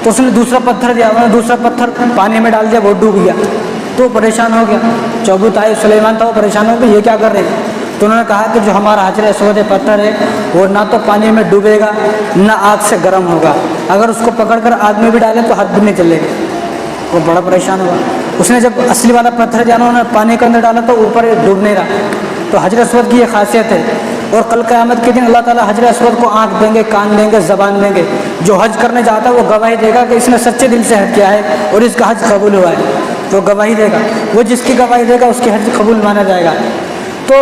تو اس نے دوسرا پتھر دیا، انہوں نے دوسرا پتھر پانی میں ڈال دیا، وہ ڈوب گیا. تو پریشان ہو گیا. جو ابو طاہر سلیمان تھا وہ پریشان ہو گیا، یہ کیا کر رہے ہیں. تو انہوں نے کہا کہ جو ہمارا حجر اسود پتھر ہے وہ نہ تو پانی میں ڈوبے گا نہ آگ سے گرم ہوگا، اگر اس کو پکڑ کر آگ میں بھی ڈالے تو ہاتھ بھی نہیں چلے گا. وہ بڑا پریشان ہوا. اس نے جب اصلی والا پتھر جو انہوں نے پانی کے اندر ڈالا تو اوپر ڈوب نہیں رہا. تو حجر اسود کی یہ خاصیت ہے. اور کل قیامت کے دن اللہ تعالیٰ حجر اسود کو آنکھ دیں گے، کان دیں گے، زبان دیں گے. جو حج کرنے جاتا ہے وہ گواہی دے گا کہ اس نے سچے دل سے حج کیا ہے اور اس کا حج قبول ہوا ہے. وہ گواہی دے گا، وہ جس کی گواہی دے گا اس کی حج قبول مانا جائے گا. تو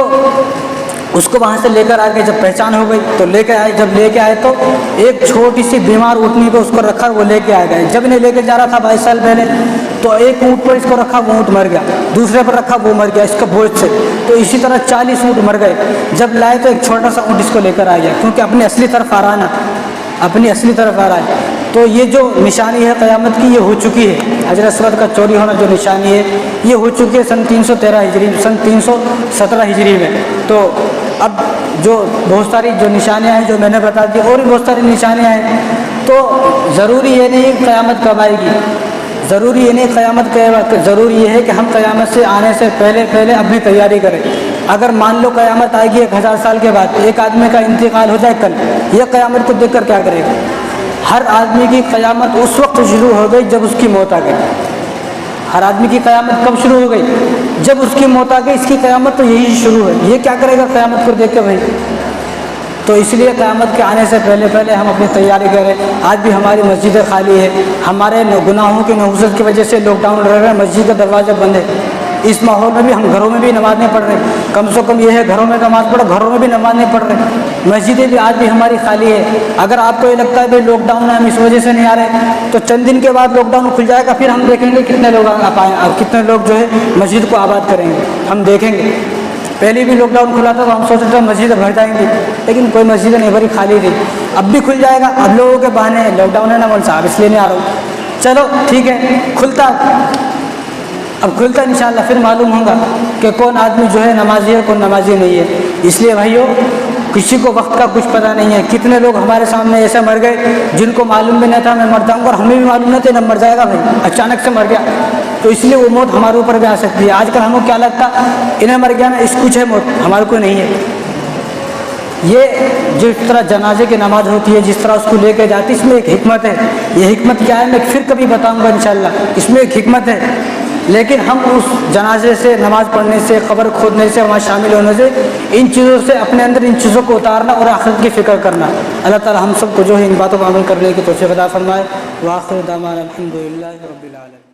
اس کو وہاں سے لے کر آگے جب پہچان ہو گئی تو لے کے آئے. جب لے کے آئے تو ایک چھوٹی سی بیمار اونٹنی پہ اس کو رکھا، وہ لے کے آ گئے. جب انہیں لے کے جا رہا تھا 22 سال پہلے، تو ایک اونٹ پر اس کو رکھا، وہ اونٹ مر گیا. دوسرے پر رکھا، وہ مر گیا اس کا بوجھ سے. تو اسی طرح 40 اونٹ مر گئے. جب لائے تو ایک چھوٹا سا اونٹ اس کو لے کر آ گیا، کیونکہ اپنی اصلی طرف آ رہا ہے نا، اپنی اصلی طرف آ رہا ہے. تو یہ جو نشانی ہے قیامت کی، یہ ہو چکی ہے. حجر اسود کا چوری ہونا جو نشانی ہے یہ ہو چکی ہے سن 313 ہجری، سن 317 ہجری میں. تو اب جو بہت ساری جو نشانیاں ہیں جو میں نے بتا دی، اور بھی بہت ساری نشانیاں ہیں. تو ضروری یہ نہیں قیامت کب آئے گی، ضروری یہ نہیں قیامت کب، ضروری یہ ہے کہ ہم قیامت سے آنے سے پہلے اپنی تیاری کریں. اگر مان لو قیامت آئے گی 1000 سال کے بعد، ایک آدمی کا انتقال ہو جائے کل، یہ قیامت کو دیکھ کر کیا کرے گا. ہر آدمی کی قیامت اس وقت شروع ہو گئی جب اس کی موت آ گئی. ہر آدمی کی قیامت کب شروع ہو گئی؟ جب اس کی موت آ گئی، اس کی قیامت تو یہی شروع ہے۔ یہ کیا کرے گا قیامت کو دیکھ کے بھائی؟ تو اس لیے قیامت کے آنے سے پہلے پہلے ہم اپنی تیاری کریں۔ آج بھی ہماری مسجدیں خالی ہے، ہمارے گناہوں کی نحوست کی وجہ سے لاک ڈاؤن رہ رہے ہیں، مسجد کا دروازہ بند ہے۔ اس ماحول میں بھی ہم گھروں میں بھی نماز نہیں پڑھ رہے، کم سے کم یہ ہے گھروں میں نماز پڑھو، گھروں میں بھی نماز نہیں پڑھ رہے، مسجدیں بھی آج بھی ہماری خالی ہے۔ اگر آپ کو یہ لگتا ہے بھائی لاک ڈاؤن ہے ہم اس وجہ سے نہیں آ رہے، تو چند دن کے بعد لاک ڈاؤن کھل جائے گا، پھر ہم دیکھیں گے کتنے لوگ کتنے لوگ جو ہے مسجد کو آباد کریں گے، ہم دیکھیں گے۔ پہلے بھی لاک ڈاؤن کھلا تھا تو ہم سوچ رہے تھے مسجدیں بھر جائیں گی، لیکن کوئی مسجدیں نہیں بھری، خالی تھی۔ اب بھی کھل جائے گا، اب لوگوں کے بہانے ہیں لاک ڈاؤن ہے نا مول صاحب اس لیے نہیں آ رہا ہوں، چلو ٹھیک ہے کھلتا، اب کھلتا انشاءاللہ پھر معلوم ہوگا کہ کون آدمی جو ہے نمازی ہے کون نمازی نہیں ہے۔ اس لیے بھائیو کسی کو وقت کا کچھ پتہ نہیں ہے، کتنے لوگ ہمارے سامنے ایسے مر گئے جن کو معلوم بھی نہیں تھا میں مر جاؤں گا، اور ہمیں بھی معلوم نہیں تھا نہ مر جائے گا بھائی، اچانک سے مر گیا، تو اس لیے وہ موت ہمارے اوپر بھی آ سکتی ہے۔ آج کل ہم کو کیا لگتا انہیں مر گیا نا اس کچھ ہے موت، ہمارے کو نہیں ہے۔ یہ جس طرح جنازے کی نماز ہوتی ہے، جس طرح اس کو لے کے جاتی ہے، اس میں ایک حکمت ہے۔ یہ حکمت کیا ہے میں پھر کبھی بتاؤں گا انشاءاللہ، اس میں ایک حکمت ہے۔ لیکن ہم اس جنازے سے، نماز پڑھنے سے، قبر کھودنے سے، وہاں شامل ہونے سے، ان چیزوں سے اپنے اندر ان چیزوں کو اتارنا اور آخرت کی فکر کرنا۔ اللہ تعالی ہم سب کو جو ہے ان باتوں کو عمل کرنے کی توفیق عطا فرمائے۔ وآخر دعوانا الحمدللہ رب العالمین۔